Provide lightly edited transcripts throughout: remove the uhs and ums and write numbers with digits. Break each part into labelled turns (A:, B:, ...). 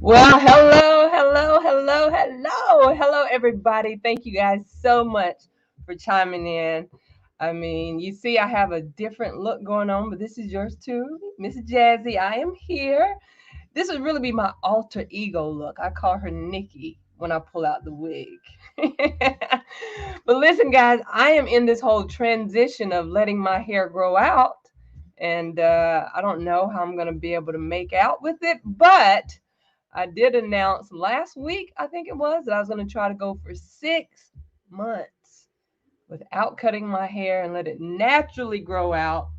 A: Well, hello, everybody. Thank you guys so much for chiming in. I mean, you see, I have a different look going on, but this is yours too, Miss Jazzy. I am here. This would really be my alter ego look. I call her Nikki when I pull out the wig. But listen, guys, I am in this whole transition of letting my hair grow out, and I don't know how I'm going to be able to make out with it, but I did announce last week, I think it was, that I was going to try to go for 6 months without cutting my hair and let it naturally grow out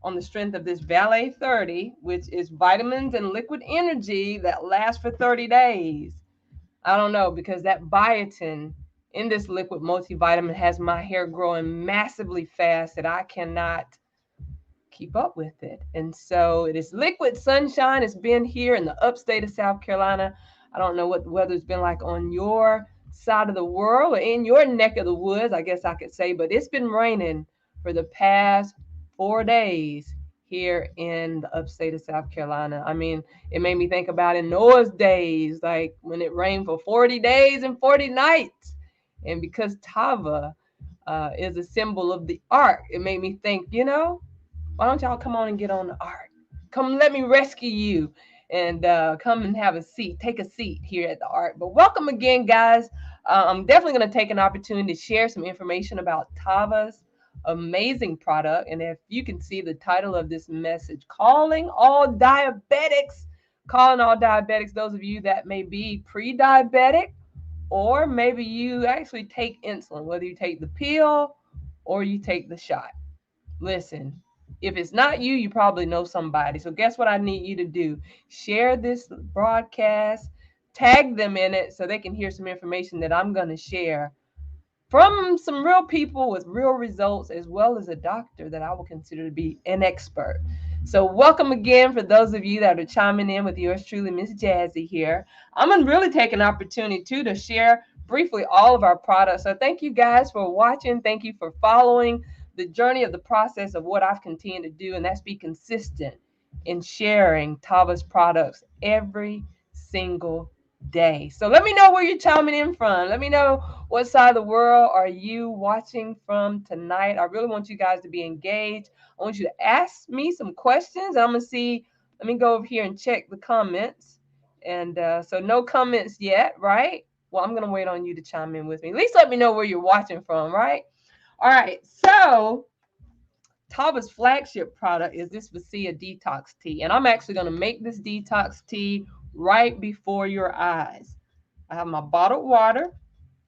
A: on the strength of this Valet 30, which is vitamins and liquid energy that lasts for 30 days. I don't know, because that biotin in this liquid multivitamin has my hair growing massively fast that I cannot keep up with it. And so it is liquid sunshine. It's been here in the upstate of South Carolina. I don't know what the weather's been like on your side of the world or in your neck of the woods, I guess I could say, but it's been raining for the past 4 days here in the upstate of South Carolina. I mean, it made me think about in Noah's days, like when it rained for 40 days and 40 nights. And because Tava is a symbol of the ark, it made me think, why don't y'all come on and get on the ark? Come, let me rescue you and come and have a seat. Take a seat here at the ark. But welcome again, guys. I'm definitely going to take an opportunity to share some information about Tava's amazing product. And if you can see the title of this message, calling all diabetics, those of you that may be pre diabetic, or maybe you actually take insulin, whether you take the pill or you take the shot. Listen, if it's not you, you probably know somebody. So, guess what I need you to do? Share this broadcast, tag them in it so they can hear some information that I'm going to share from some real people with real results, as well as a doctor that I will consider to be an expert. So, welcome again for those of you that are chiming in with yours truly, Miss Jazzy here. I'm going to really take an opportunity too to share briefly all of our products. So, thank you guys for watching. Thank you for following the journey of the process of what I've continued to do, and that's be consistent in sharing Tava's products every single day. So let me know where you're chiming in from. Let me know what side of the world are you watching from tonight. I really want you guys to be engaged. I want you to ask me some questions. I'm going to see. Let me go over here and check the comments. And so no comments yet, right? Well, I'm going to wait on you to chime in with me. At least let me know where you're watching from, right? All right. So Tava's flagship product is this Vicia Detox Tea. And I'm actually going to make this detox tea right before your eyes. I have my bottled water.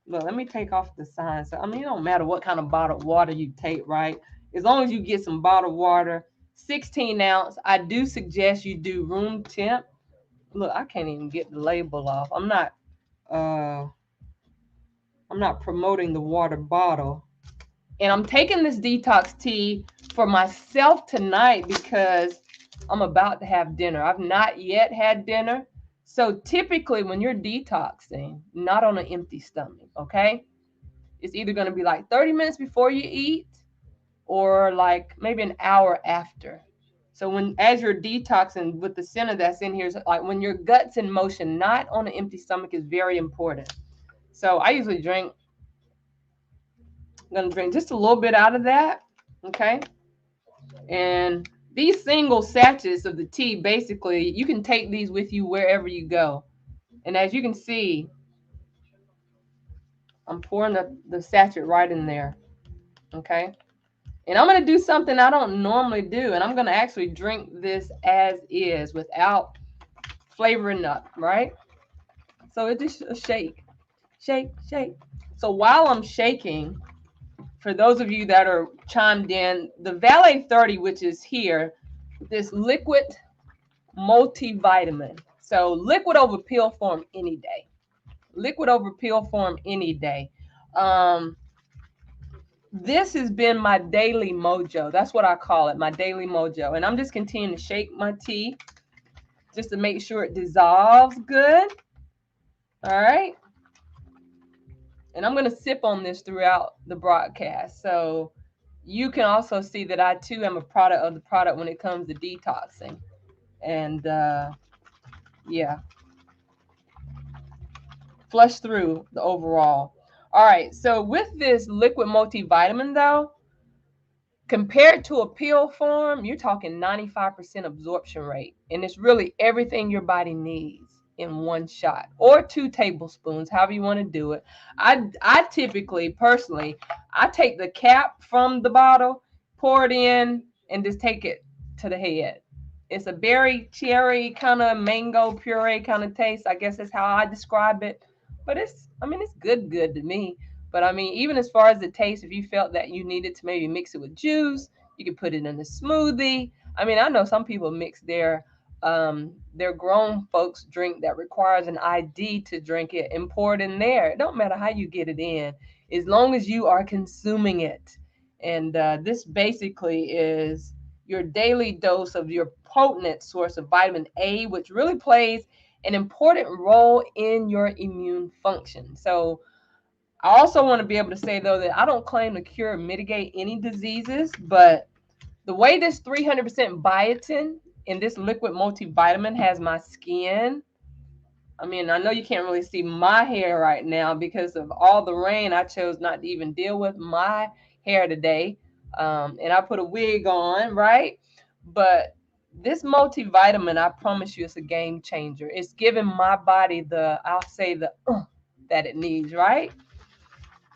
A: Look, let me take off the sign. So, I mean, it don't matter what kind of bottled water you take, right? As long as you get some bottled water, 16 ounce. I do suggest you do room temp. Look, I can't even get the label off. Uh I'm not promoting the water bottle. And I'm taking this detox tea for myself tonight because I'm about to have dinner. I've not yet had dinner. So typically when you're detoxing, not on an empty stomach, okay? It's either going to be like 30 minutes before you eat or like maybe an hour after. So when as you're detoxing with the center that's in here, like when your gut's in motion, not on an empty stomach is very important. So I usually I'm gonna drink just a little bit out of that. Okay. And these single sachets of the tea, basically, you can take these with you wherever you go. And as you can see, I'm pouring the sachet right in there. Okay. And I'm going to do something I don't normally do. And I'm going to actually drink this as is without flavoring up, right? So it's just a shake, shake, shake. So while I'm shaking, for those of you that are chimed in, the Valet 30, which is here, this liquid multivitamin. So liquid over pill form any day. Liquid over pill form any day. This has been my daily mojo. That's what I call it, my daily mojo. And I'm just continuing to shake my tea just to make sure it dissolves good. All right. And I'm going to sip on this throughout the broadcast. So you can also see that I too am a product of the product when it comes to detoxing. And yeah. flush through the overall. All right, so with this liquid multivitamin though, compared to a pill form, you're talking 95% absorption rate. And it's really everything your body needs in one shot or 2 tablespoons, however you want to do it. I typically, personally, I take the cap from the bottle, pour it in, and just take it to the head. It's a berry, cherry, kind of mango puree kind of taste. I guess that's how I describe it. But I mean, it's good to me. But I mean, even as far as the taste, if you felt that you needed to maybe mix it with juice, you could put it in a smoothie. I mean, I know some people mix their grown folks drink that requires an ID to drink it and pour it in there. It don't matter how you get it in, as long as you are consuming it. And this basically is your daily dose of your potent source of vitamin A, which really plays an important role in your immune function. So I also want to be able to say, though, that I don't claim to cure or mitigate any diseases, but the way this 300% biotin in this liquid multivitamin has my skin. I mean, I know you can't really see my hair right now because of all the rain. I chose not to even deal with my hair today. And I put a wig on, right? But this multivitamin, I promise you, it's a game changer. It's giving my body I'll say that it needs, right?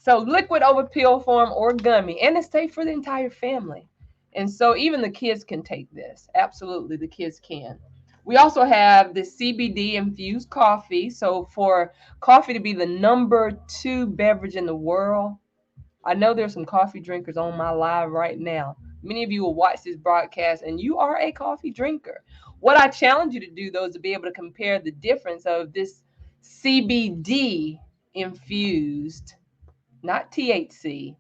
A: So liquid over pill form or gummy, and it's safe for the entire family. And so even the kids can take this. Absolutely, the kids can. We also have the CBD infused coffee. So for coffee to be the number 2 beverage in the world, I know there's some coffee drinkers on my live right now. Many of you will watch this broadcast and you are a coffee drinker. What I challenge you to do though is to be able to compare the difference of this CBD infused, not THC.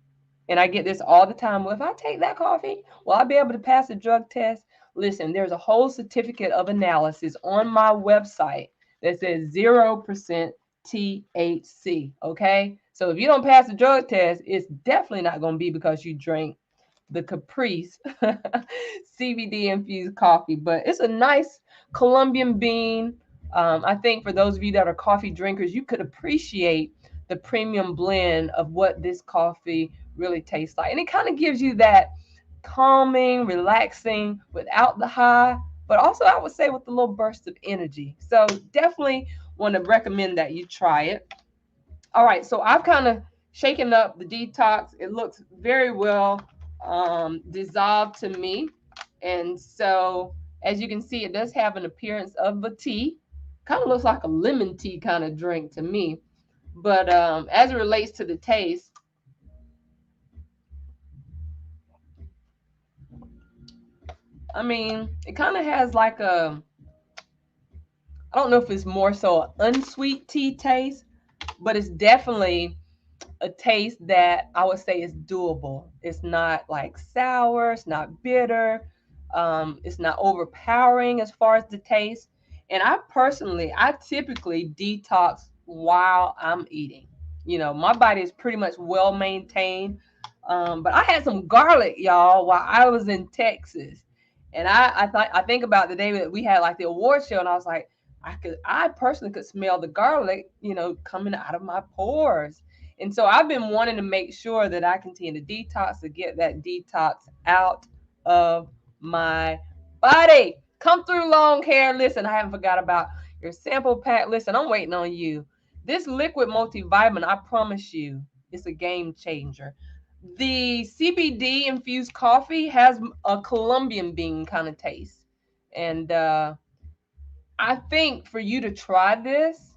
A: And I get this all the time. Well, if I take that coffee, will I be able to pass the drug test? Listen, there's a whole certificate of analysis on my website that says 0% THC. Okay. So if you don't pass the drug test, it's definitely not going to be because you drank the Caprice CBD infused coffee, but it's a nice Colombian bean. I think for those of you that are coffee drinkers, you could appreciate the premium blend of what this coffee really tastes like. And it kind of gives you that calming, relaxing without the high, but also I would say with a little burst of energy. So definitely want to recommend that you try it. All right, so I've kind of shaken up the detox. It looks very well dissolved to me. And so, as you can see, it does have an appearance of a tea. Kind of looks like a lemon tea kind of drink to me. But as it relates to the taste, I mean, it kind of has like I don't know if it's more so an unsweet tea taste, but it's definitely a taste that I would say is doable. It's not like sour, it's not bitter, it's not overpowering as far as the taste. And I typically detox while I'm eating. You know, my body is pretty much well maintained. But I had some garlic, y'all, while I was in Texas. And I think about the day that we had like the award show, and I was like, I personally could smell the garlic, coming out of my pores. And so I've been wanting to make sure that I continue to detox to get that detox out of my body. Come through, long hair. Listen, I haven't forgot about your sample pack. Listen, I'm waiting on you. This liquid multivitamin, I promise you, it's a game changer. The CBD infused coffee has a Colombian bean kind of taste. And I think for you to try this,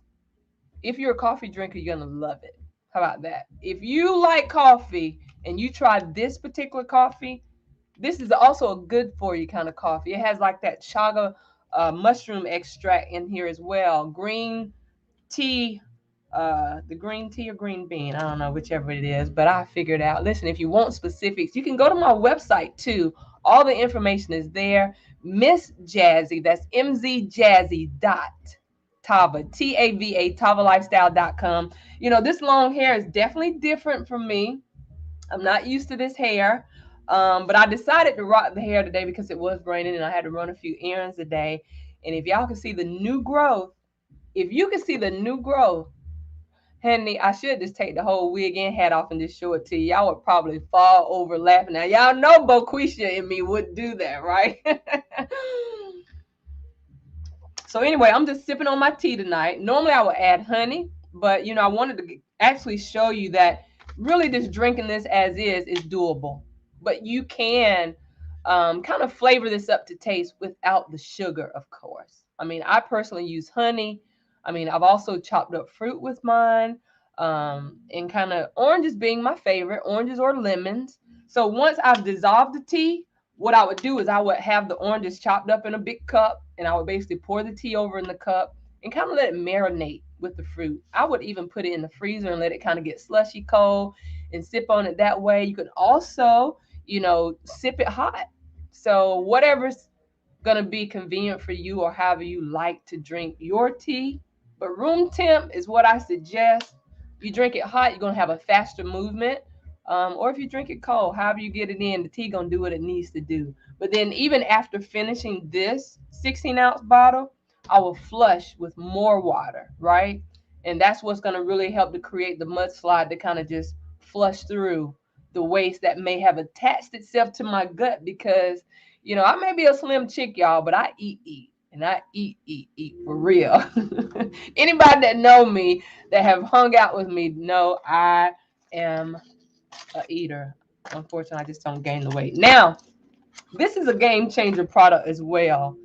A: if you're a coffee drinker, you're gonna love it. How about that? If you like coffee and you try this particular coffee, this is also a good for you kind of coffee. It has like that chaga mushroom extract in here as well. Green tea, the green tea or green bean, I don't know, whichever it is, but I figured out. Listen, if you want specifics, you can go to my website too. All the information is there. Miss Jazzy, that's MZJazzy dot Tava, TAVA, TavaLifestyle.com. This long hair is definitely different from me. I'm not used to this hair. But I decided to rock the hair today because it was raining and I had to run a few errands today. And if y'all can see the new growth, if you can see the new growth, Henny, I should just take the whole wig and hat off and just show it to you. Y'all would probably fall over laughing. Now, y'all know Boquisha and me would do that, right? So anyway, I'm just sipping on my tea tonight. Normally I would add honey, but I wanted to actually show you that really just drinking this as is doable. But you can kind of flavor this up to taste without the sugar, of course. I mean, I personally use honey. I mean, I've also chopped up fruit with mine, and kind of oranges being my favorite, oranges or lemons. So once I've dissolved the tea, what I would do is I would have the oranges chopped up in a big cup, and I would basically pour the tea over in the cup and kind of let it marinate with the fruit. I would even put it in the freezer and let it kind of get slushy cold and sip on it that way. You could also, sip it hot. So whatever's gonna be convenient for you or however you like to drink your tea. But room temp is what I suggest. You drink it hot, you're gonna have a faster movement. Or if you drink it cold, however you get it in, the tea gonna do what it needs to do. But then even after finishing this 16-ounce bottle, I will flush with more water, right? And that's what's gonna really help to create the mudslide to kind of just flush through the waste that may have attached itself to my gut because I may be a slim chick, y'all, but I eat, and I eat for real. Anybody that know me, that have hung out with me, know I am a eater. Unfortunately, I just don't gain the weight. Now, this is a game changer product as well.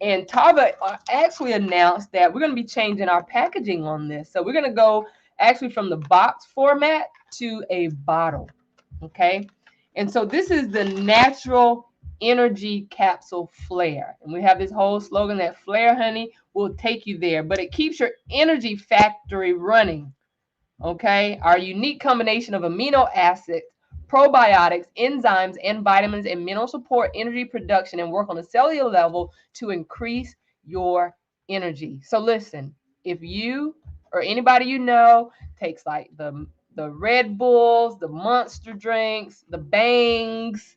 A: And Tava actually announced that we're going to be changing our packaging on this. So we're going to go actually from the box format to a bottle. Okay. And so this is the natural energy capsule flare. And we have this whole slogan that Flare Honey will take you there, but it keeps your energy factory running. Okay. Our unique combination of amino acids, probiotics, enzymes, and vitamins and minerals support energy production and work on a cellular level to increase your energy. So listen, if you or anybody takes like the Red Bulls, the Monster drinks, the Bangs,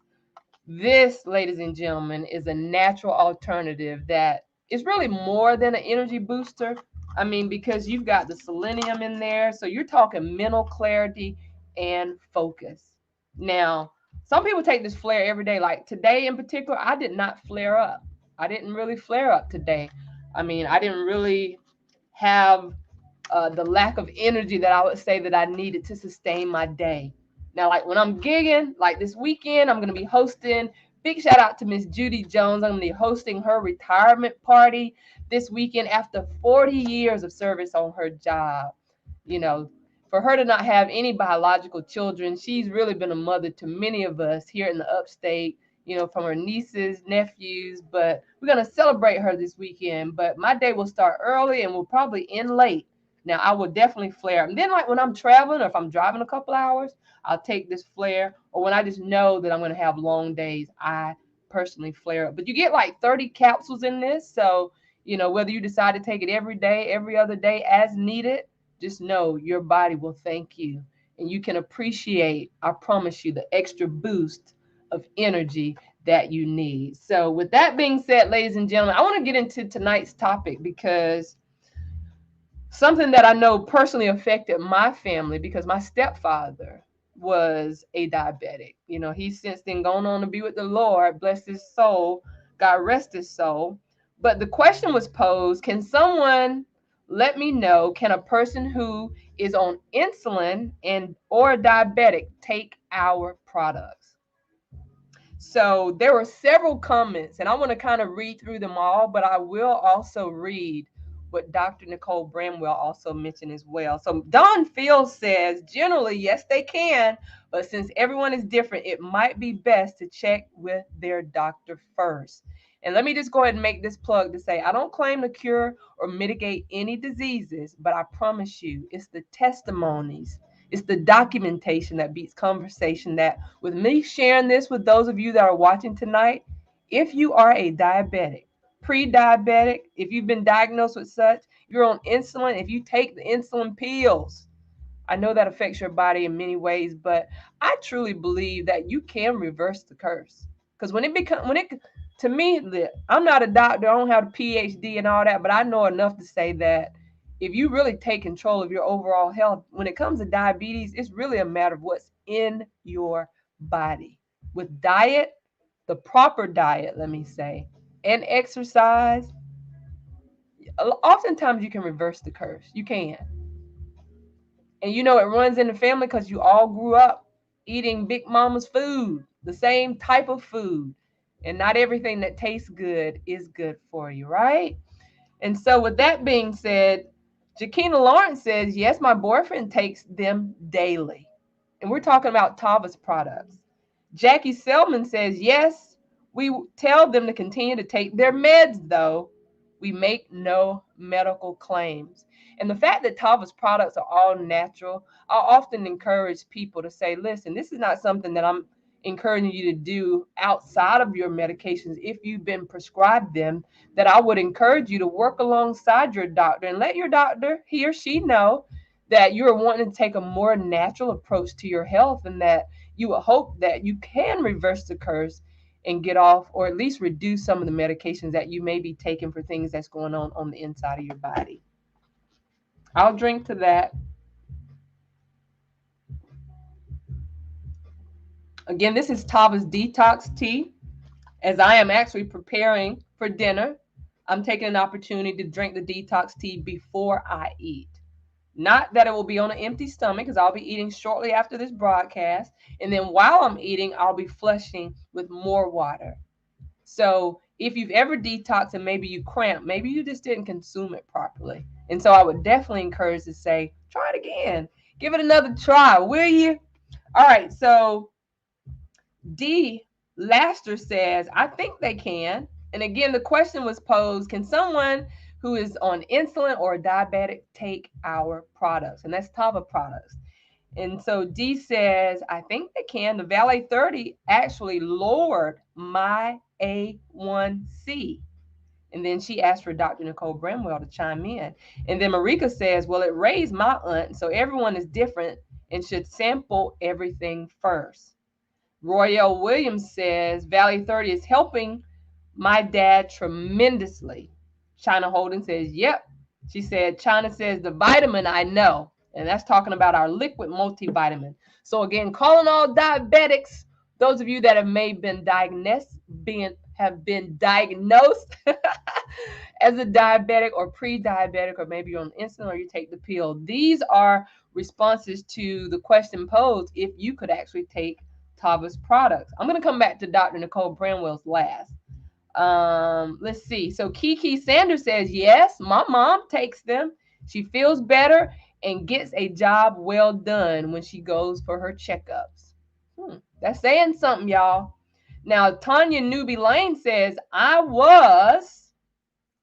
A: this, ladies and gentlemen, is a natural alternative that is really more than an energy booster. I mean, because you've got the selenium in there, so you're talking mental clarity and focus. Now, some people take this flare every day. Like today in particular, I did not flare up. I didn't really flare up today. I mean, I didn't really have the lack of energy that I would say that I needed to sustain my day. Now, like when I'm gigging, like this weekend, I'm going to be hosting. Big shout out to Miss Judy Jones. I'm going to be hosting her retirement party this weekend after 40 years of service on her job. You know, for her to not have any biological children, she's really been a mother to many of us here in the upstate, from her nieces, nephews. But we're going to celebrate her this weekend. But my day will start early and will probably end late. Now, I will definitely flare. And then, like when I'm traveling or if I'm driving a couple hours, I'll take this flare. Or when I just know that I'm going to have long days, I personally flare up. But you get like 30 capsules in this. So, whether you decide to take it every day, every other day as needed, just know your body will thank you. And you can appreciate, I promise you, the extra boost of energy that you need. So, with that being said, ladies and gentlemen, I want to get into tonight's topic because something that I know personally affected my family because my stepfather was a diabetic. He's since then gone on to be with the Lord, bless his soul, God rest his soul. But the question was posed, can someone let me know, can a person who is on insulin and or diabetic take our products? So there were several comments, and I want to kind of read through them all, but I will also read what Dr. Nicole Bramwell also mentioned as well. So Don Field says, generally, yes, they can, but since everyone is different, it might be best to check with their doctor first. And let me just go ahead and make this plug to say, I don't claim to cure or mitigate any diseases, but I promise you, it's the testimonies, it's the documentation that beats conversation. That with me sharing this with those of you that are watching tonight, if you are a diabetic, pre-diabetic, if you've been diagnosed with such, you're on insulin, if you take the insulin pills, I know that affects your body in many ways, but I truly believe that you can reverse the curse. Because to me, I'm not a doctor, I don't have a PhD and all that, but I know enough to say that if you really take control of your overall health, when it comes to diabetes, it's really a matter of what's in your body. With diet, the proper diet, let me say, and exercise, oftentimes you can reverse the curse. You can. And you know it runs in the family because you all grew up eating Big Mama's food, the same type of food. And not everything that tastes good is good for you, right? And so, with that being said, Jakina Lawrence says, yes, my boyfriend takes them daily. And we're talking about Tava's products. Jackie Selman says, yes, we tell them to continue to take their meds, though. We make no medical claims. And the fact that Tava's products are all natural, I often encourage people to say, listen, this is not something that I'm encouraging you to do outside of your medications if you've been prescribed them, that I would encourage you to work alongside your doctor and let your doctor, he or she, know that you're wanting to take a more natural approach to your health, and that you would hope that you can reverse the curse and get off or at least reduce some of the medications that you may be taking for things that's going on the inside of your body. I'll drink to that. Again, this is Tava's Detox Tea. As I am actually preparing for dinner, I'm taking an opportunity to drink the detox tea before I eat. Not that it will be on an empty stomach, because I'll be eating shortly after this broadcast. And then while I'm eating, I'll be flushing with more water. So if you've ever detoxed and maybe you cramp, maybe you just didn't consume it properly. And so I would definitely encourage to say, try it again. Give it another try, will you? All right. So D. Laster says, I think they can. And again, the question was posed, can someone who is on insulin or a diabetic take our products? And that's Tava products. And so D says, I think they can. The Valet 30 actually lowered my A1C. And then she asked for Dr. Nicole Bramwell to chime in. And then Marika says, well, it raised my aunt, so everyone is different and should sample everything first. Royale Williams says, Valley 30 is helping my dad tremendously. China Holden says, yep. She said, China says, the vitamin I know. And that's talking about our liquid multivitamin. So again, calling all diabetics, those of you that have been diagnosed as a diabetic or pre-diabetic, or maybe you're on insulin or you take the pill. These are responses to the question posed if you could actually take Tava's products. I'm going to come back to Dr. Nicole Bramwell's last. Let's see. So Kiki Sanders says, yes, my mom takes them. She feels better and gets a job well done when she goes for her checkups. That's saying something, y'all. Now, Tanya Newbie Lane says,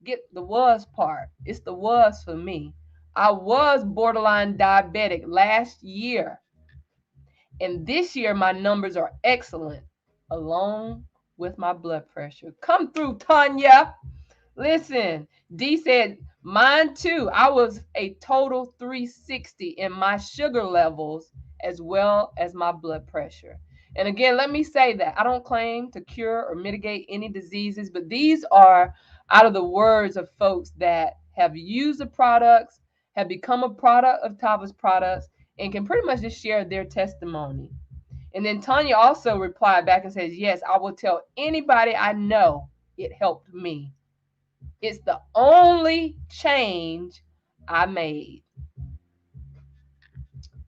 A: get the was part. It's the was for me. I was borderline diabetic last year. And this year, my numbers are excellent, along with my blood pressure. Come through, Tanya. Listen, D said, mine too. I was a total 360 in my sugar levels as well as my blood pressure. And again, let me say that I don't claim to cure or mitigate any diseases, but these are out of the words of folks that have used the products, have become a product of Tava's products, and can pretty much just share their testimony. And then Tanya also replied back and says, yes, I will tell anybody I know it helped me. It's the only change I made.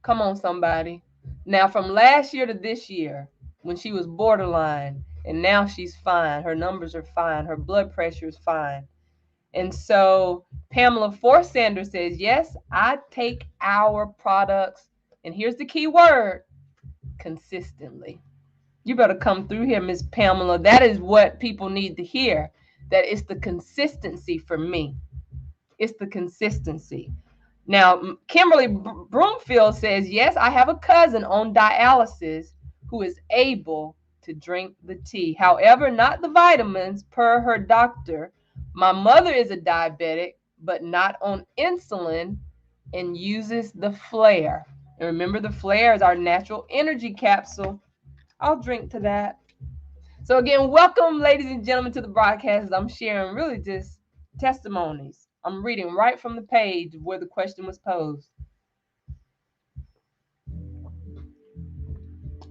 A: Come on, somebody. Now, from last year to this year, when she was borderline, and now she's fine. Her numbers are fine. Her blood pressure is fine. And so Pamela Forsander says, yes, I take our products. And here's the key word, consistently. You better come through here, Miss Pamela. That is what people need to hear. That it's the consistency for me. It's the consistency. Now, Kimberly Broomfield says, yes, I have a cousin on dialysis who is able to drink the tea. However, not the vitamins per her doctor. My mother is a diabetic, but not on insulin and uses the Flare. And remember, the Flare is our natural energy capsule. I'll drink to that. So again, welcome, ladies and gentlemen, to the broadcast. I'm sharing really just testimonies I'm reading right from the page where the question was posed.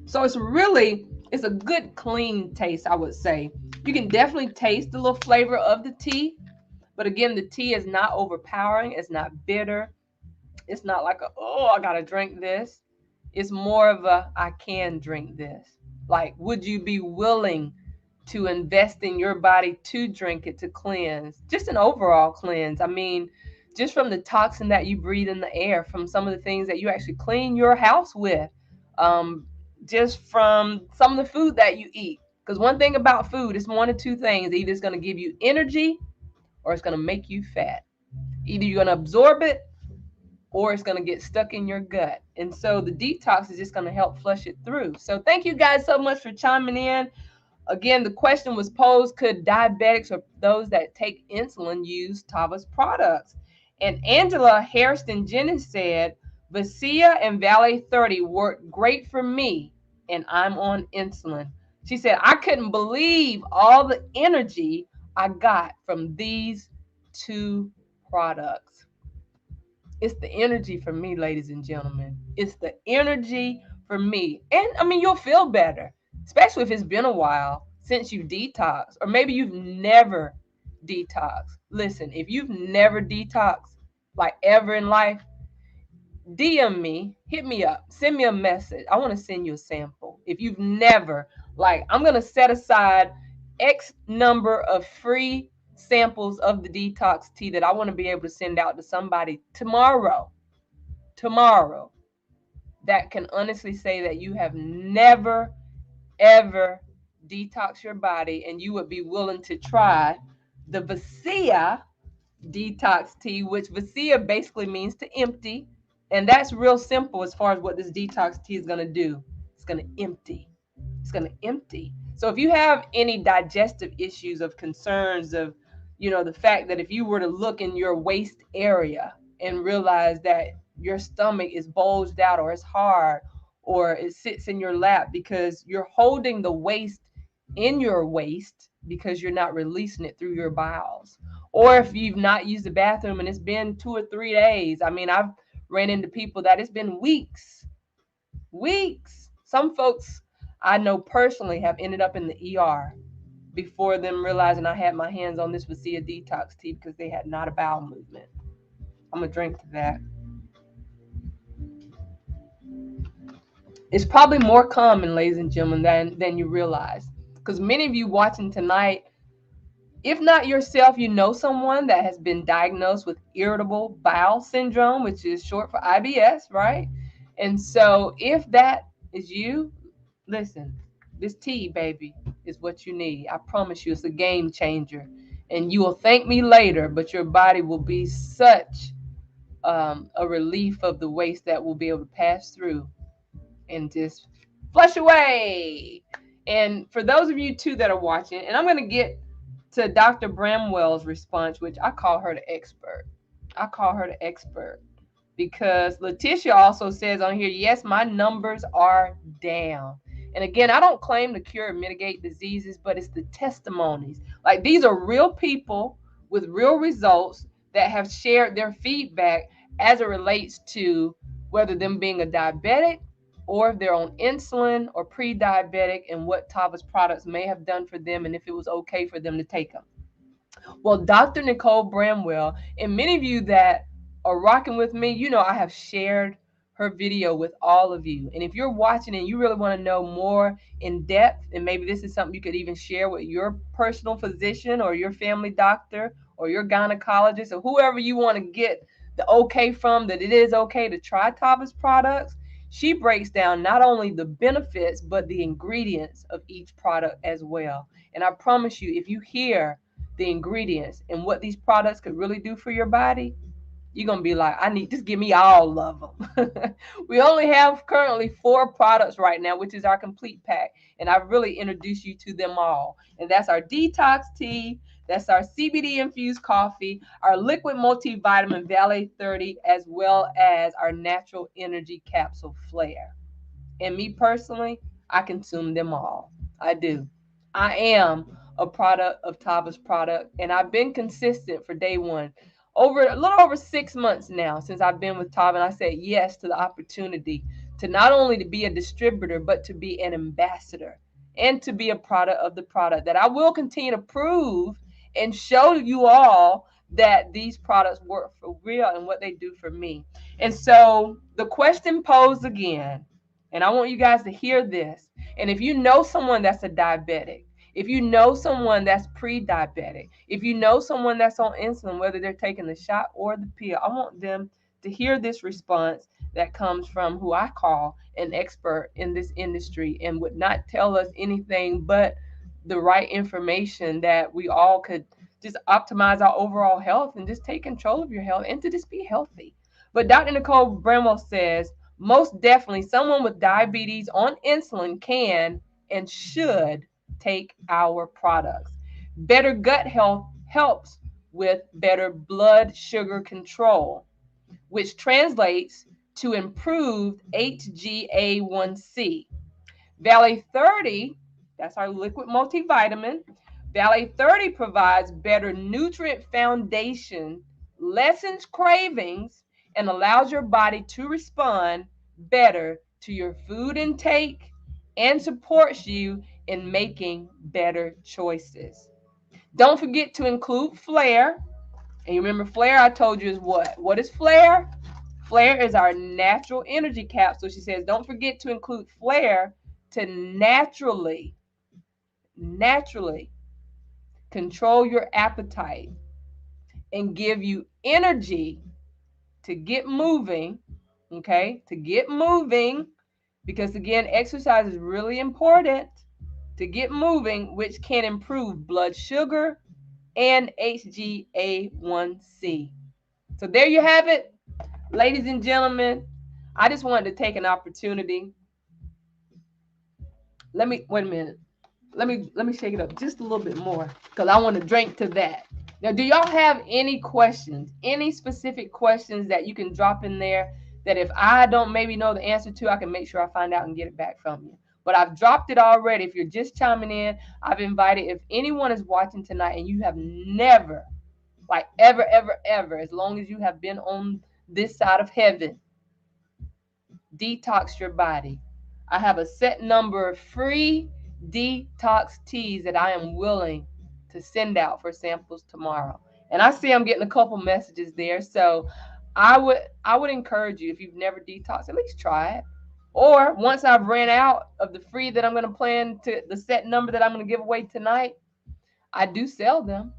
A: So it's a good clean taste, I would say. You can definitely taste the little flavor of the tea, but again, the tea is not overpowering. It's not bitter. It's not like oh, I gotta drink this. It's more of a I can drink this. Like, would you be willing to invest in your body to drink it to cleanse? Just an overall cleanse. I mean, just from the toxin that you breathe in the air, from some of the things that you actually clean your house with, um, just from some of the food that you eat. Because one thing about food is one of two things: either it's going to give you energy or it's going to make you fat. Either you're going to absorb it or it's going to get stuck in your gut. And so the detox is just going to help flush it through. So thank you guys so much for chiming in. Again, the question was posed: could diabetics or those that take insulin use Tava's products? And Angela Hairston Jennings said, Vasia and Valley 30 worked great for me, and I'm on insulin. She said, I couldn't believe all the energy I got from these two products. It's the energy for me, ladies and gentlemen. It's the energy for me. And I mean, you'll feel better, especially if it's been a while since you detox, or maybe you've never detoxed. Listen, if you've never detoxed, like ever in life, DM me, hit me up, send me a message. I want to send you a sample. If you've never, like, I'm going to set aside X number of free samples of the detox tea that I want to be able to send out to somebody tomorrow that can honestly say that you have never ever detox your body and you would be willing to try the Vasia detox tea, which Vasia basically means to empty. And that's real simple as far as what this detox tea is going to do. It's going to empty. It's going to empty. So if you have any digestive issues of concerns of, the fact that if you were to look in your waist area and realize that your stomach is bulged out or it's hard or it sits in your lap because you're holding the waste in your waist because you're not releasing it through your bowels, or if you've not used the bathroom and it's been 2 or 3 days. I mean, I've ran into people that it's been weeks. Some folks I know personally have ended up in the ER before them realizing I had my hands on this Vasia detox tea because they had not a bowel movement. I'm gonna drink to that. It's probably more common, ladies and gentlemen, than you realize. Because many of you watching tonight, if not yourself, you know someone that has been diagnosed with irritable bowel syndrome, which is short for IBS, right? And so if that is you, listen, this tea, baby, is what you need. I promise you, it's a game changer. And you will thank me later, but your body will be such a relief of the waste that will be able to pass through and just flush away. And for those of you too that are watching, and I'm going to get to Dr. Bramwell's response, which I call her the expert. I call her the expert because Letitia also says on here, yes, my numbers are down. And again, I don't claim to cure and mitigate diseases, but it's the testimonies. Like, these are real people with real results that have shared their feedback as it relates to whether them being a diabetic or if they're on insulin or pre-diabetic, and what Tava's products may have done for them and if it was okay for them to take them. Well, Dr. Nicole Bramwell, and many of you that are rocking with me, I have shared her video with all of you. And if you're watching and you really want to know more in depth, and maybe this is something you could even share with your personal physician or your family doctor or your gynecologist or whoever you want to get the okay from, that it is okay to try Tava's products. She breaks down not only the benefits, but the ingredients of each product as well. And I promise you, if you hear the ingredients and what these products could really do for your body, you're going to be like, just give me all of them. We only have currently 4 products right now, which is our complete pack. And I've really introduced you to them all. And that's our detox tea, that's our CBD infused coffee, our liquid multivitamin Valley 30, as well as our natural energy capsule Flare. And me personally, I consume them all. I do. I am a product of Tava's product, and I've been consistent for day one. over a little over 6 months now since I've been with Tav, and I said yes to the opportunity to not only to be a distributor, but to be an ambassador and to be a product of the product that I will continue to prove and show you all that these products work for real and what they do for me. And so the question posed again, and I want you guys to hear this. And if you know someone that's a diabetic, if you know someone that's pre-diabetic, if you know someone that's on insulin, whether they're taking the shot or the pill, I want them to hear this response that comes from who I call an expert in this industry and would not tell us anything but the right information that we all could just optimize our overall health and just take control of your health and to just be healthy. But Dr. Nicole Bramwell says most definitely someone with diabetes on insulin can and should take our products. Better gut health helps with better blood sugar control, which translates to improved HbA1c. Valley 30, that's our liquid multivitamin. Valley 30 provides better nutrient foundation, lessens cravings, and allows your body to respond better to your food intake and supports you in making better choices. Don't forget to include Flare. And you remember Flare, I told you, is what? What is Flare? Flare is our natural energy capsule. She says, don't forget to include Flare to naturally control your appetite and give you energy to get moving. Okay, to get moving, because again, exercise is really important to get moving, which can improve blood sugar and HbA1c. So there you have it, ladies and gentlemen. I just wanted to take an opportunity. Let me wait a minute. Let me shake it up just a little bit more because I want to drink to that. Now, do y'all have any questions? Any specific questions that you can drop in there that if I don't maybe know the answer to, I can make sure I find out and get it back from you. But I've dropped it already. If you're just chiming in, I've invited, if anyone is watching tonight and you have never, like ever, as long as you have been on this side of heaven, detox your body. I have a set number of free detox teas that I am willing to send out for samples tomorrow. And I see I'm getting a couple messages there. So I would encourage you, if you've never detoxed, at least try it. Or once I've ran out of the free that I'm going to plan to the set number that I'm going to give away tonight, I do sell them.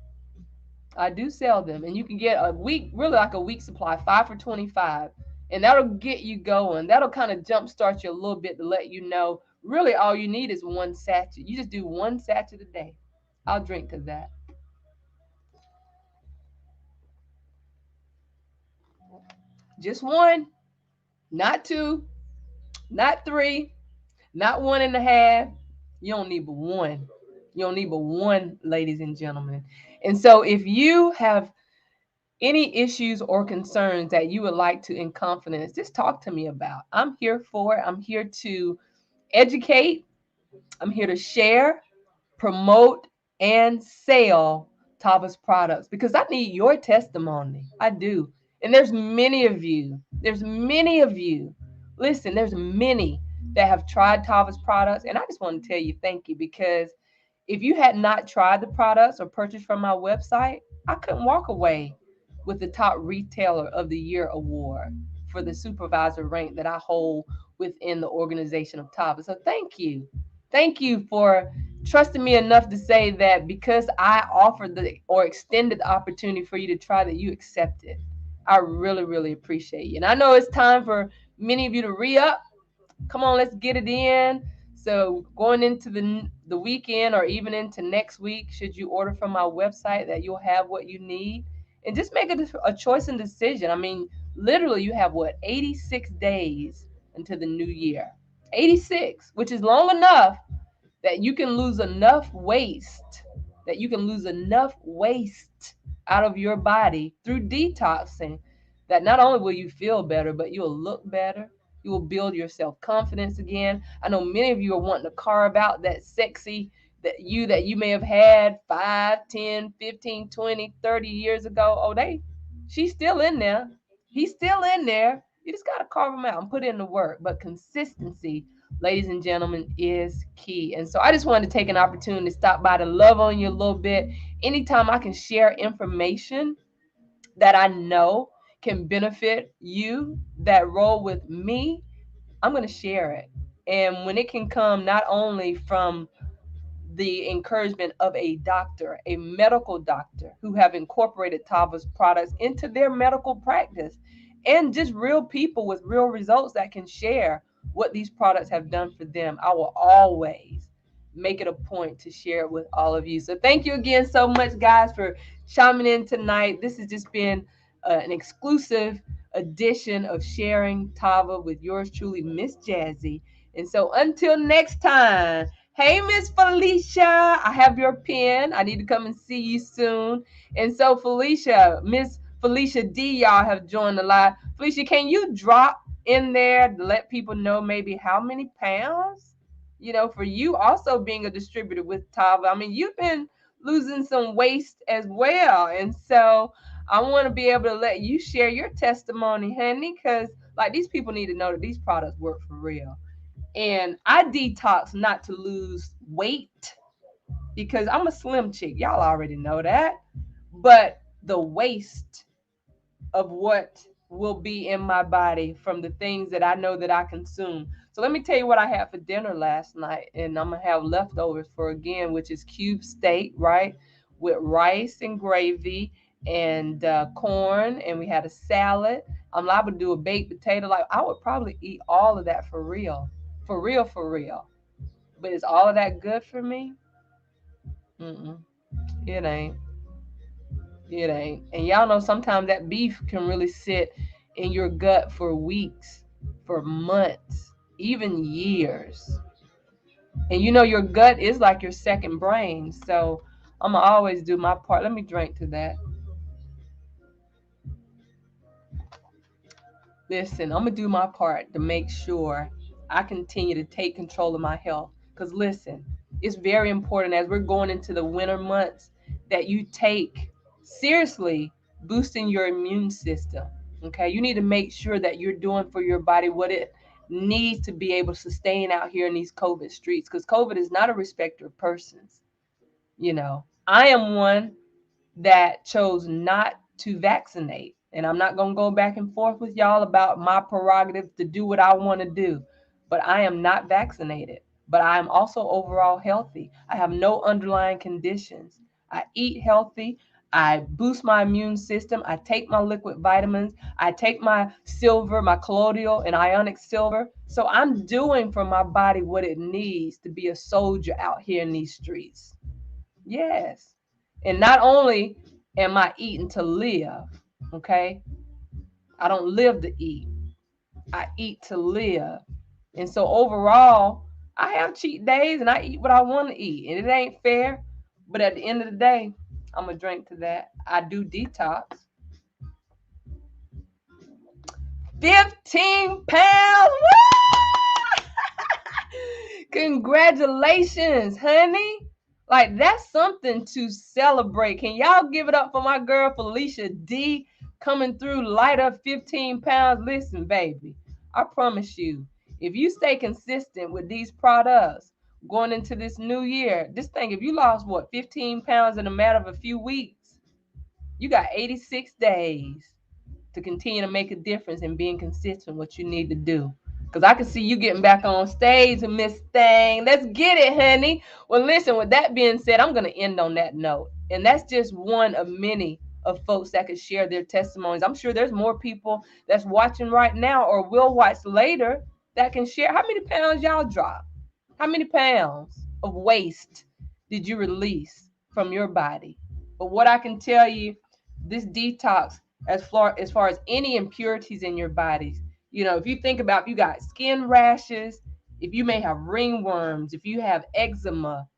A: I do sell them, and you can get a week, really like a week supply, 5 for $25, and that'll get you going. That'll kind of jumpstart you a little bit to let you know. Really, all you need is one sachet. You just do one sachet a day. I'll drink to that. Just one, not two, not three, not 1.5. You don't need but one. You don't need but one, ladies and gentlemen. And so, if you have any issues or concerns that you would like to, in confidence, just talk to me about. I'm here for it. I'm here to educate. I'm here to share, promote, and sell Tava's products because I need your testimony. I do. And there's many of you. There's many of you. Listen, there's many that have tried Tava's products. And I just want to tell you thank you because if you had not tried the products or purchased from my website, I couldn't walk away with the top retailer of the year award for the supervisor rank that I hold within the organization of Tava. So thank you. Thank you for trusting me enough to say that because I offered the or extended the opportunity for you to try that you accepted. I really, really appreciate you. And I know it's time for many of you to re-up. Come on, let's get it in. So going into the weekend or even into next week, should you order from my website, that you'll have what you need, and just make a choice and decision. I mean, literally, you have what 86 days until the new year. 86, which is long enough that you can lose enough waste, out of your body through detoxing, that not only will you feel better, but you'll look better. You will build your self-confidence again. I know many of you are wanting to carve out that sexy that you may have had 5, 10, 15, 20, 30 years ago. Oh, She's still in there. He's still in there. You just got to carve him out and put in the work. But consistency, ladies and gentlemen, is key. And so I just wanted to take an opportunity to stop by to love on you a little bit. Anytime I can share information that I know can benefit you that roll with me, I'm going to share it. And when it can come not only from the encouragement of a doctor, a medical doctor who have incorporated Tava's products into their medical practice, and just real people with real results that can share what these products have done for them, I will always make it a point to share it with all of you. So thank you again so much, guys, for chiming in tonight. This has just been an exclusive edition of Sharing Tava with yours truly, Miss Jazzy. And so until next time, hey, Miss Felicia, I have your pen. I need to come and see you soon. And so, Felicia, Miss Felicia D, y'all have joined the live. Felicia, can you drop in there to let people know maybe how many pounds? You know, for you also being a distributor with Tava, I mean, you've been losing some waste as well. And so I want to be able to let you share your testimony, honey, because like these people need to know that these products work for real. And I detox not to lose weight because I'm a slim chick. Y'all already know that. But the waste of what will be in my body from the things that I know that I consume. So let me tell you what I had for dinner last night, and I'm gonna have leftovers for again, which is cube steak, right, with rice and gravy and corn, and we had a salad. I'm liable to do a baked potato. Like I would probably eat all of that for real, for real, for real. But is all of that good for me? Mm-mm, it ain't. It ain't. And y'all know sometimes that beef can really sit in your gut for weeks, for months, even years. And you know your gut is like your second brain. So I'm gonna always do my part. Let me drink to that. Listen, I'm gonna do my part to make sure I continue to take control of my health. Cause listen, it's very important as we're going into the winter months that you take seriously boosting your immune system. Okay, you need to make sure that you're doing for your body what it needs to be able to sustain out here in these COVID streets. Because COVID is not a respecter of persons. You know, I am one that chose not to vaccinate. And I'm not going to go back and forth with y'all about my prerogative to do what I want to do. But I am not vaccinated. But I am also overall healthy. I have no underlying conditions. I eat healthy. I boost my immune system. I take my liquid vitamins. I take my silver, my colloidal and ionic silver. So I'm doing for my body what it needs to be a soldier out here in these streets. Yes. And not only am I eating to live, okay? I don't live to eat. I eat to live. And so overall, I have cheat days and I eat what I want to eat. And it ain't fair. But at the end of the day, I'm going to drink to that. I do detox. 15 pounds. Woo! Congratulations, honey. Like that's something to celebrate. Can y'all give it up for my girl Felicia D coming through light up 15 pounds? Listen, baby, I promise you, if you stay consistent with these products going into this new year, this thing, if you lost what 15 pounds in a matter of a few weeks, you got 86 days to continue to make a difference and being consistent what you need to do. Because I can see you getting back on stage, Miss Thing. Let's get it, honey. Well, listen, with that being said, I'm going to end on that note. And that's just one of many of folks that could share their testimonies. I'm sure there's more people that's watching right now or will watch later that can share. How many pounds y'all drop? How many pounds of waste did you release from your body? But what I can tell you, this detox, as far as any impurities in your bodies, you know, if you think about, if you got skin rashes, if you may have ringworms, if you have eczema,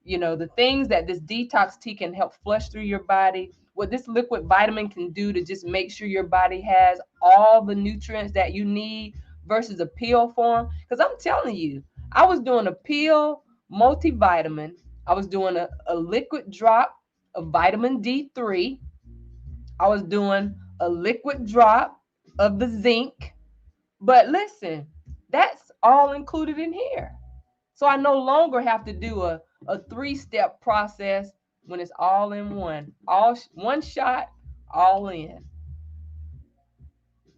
A: you know, the things that this detox tea can help flush through your body, what this liquid vitamin can do to just make sure your body has all the nutrients that you need versus a pill form. Because I'm telling you, I was doing a pill multivitamin, I was doing a liquid drop of vitamin D3, I was doing a liquid drop of the zinc. But listen, that's all included in here. So I no longer have to do a three-step process when it's all in one. One shot, all in.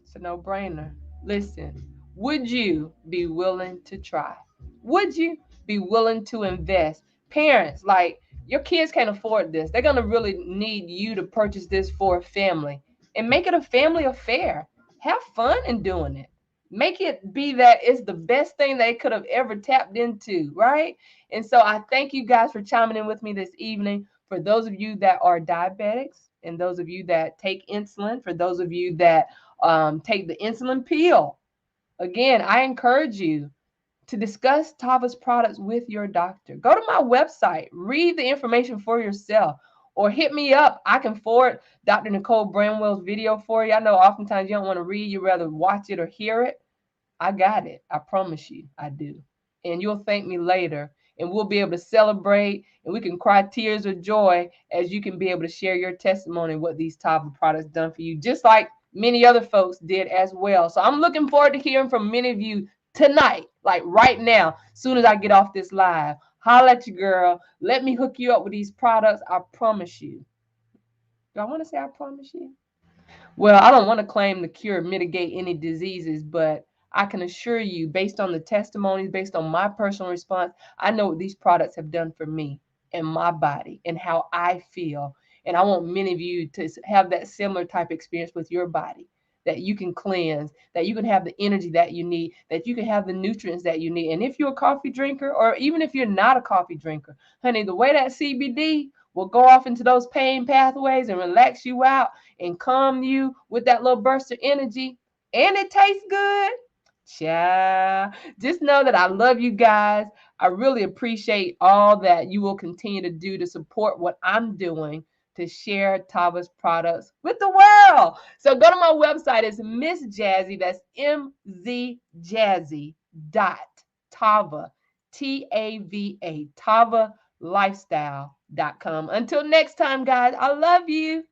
A: It's a no-brainer. Listen, would you be willing to try? Would you be willing to invest? Parents, like, your kids can't afford this. They're going to really need you to purchase this for a family and make it a family affair. Have fun in doing it. Make it be that it's the best thing they could have ever tapped into, right? And so I thank you guys for chiming in with me this evening. For those of you that are diabetics and those of you that take insulin, for those of you that take the insulin pill. Again, I encourage you to discuss Tava's products with your doctor. Go to my website, read the information for yourself, or hit me up. I can forward Dr. Nicole Bramwell's video for you. I know oftentimes you don't want to read, you rather watch it or hear it. I got it. I promise you, I do. And you'll thank me later. And we'll be able to celebrate and we can cry tears of joy as you can be able to share your testimony what these Tava products done for you, just like many other folks did as well. So I'm looking forward to hearing from many of you tonight, like right now, soon as I get off this live. Holla at you, girl. Let me hook you up with these products. I promise you. Do I want to say I promise you? Well, I don't want to claim to cure, mitigate any diseases, but I can assure you, based on the testimonies, based on my personal response, I know what these products have done for me and my body and how I feel. And I want many of you to have that similar type experience with your body, that you can cleanse, that you can have the energy that you need, that you can have the nutrients that you need. And if you're a coffee drinker, or even if you're not a coffee drinker, honey, the way that CBD will go off into those pain pathways and relax you out and calm you with that little burst of energy, and it tastes good. Child, just know that I love you guys. I really appreciate all that you will continue to do to support what I'm doing to share Tava's products with the world. So go to my website. It's Miss Jazzy. That's MZJazzy.Tava, Tava, TavaLifestyle.com. Until next time, guys, I love you.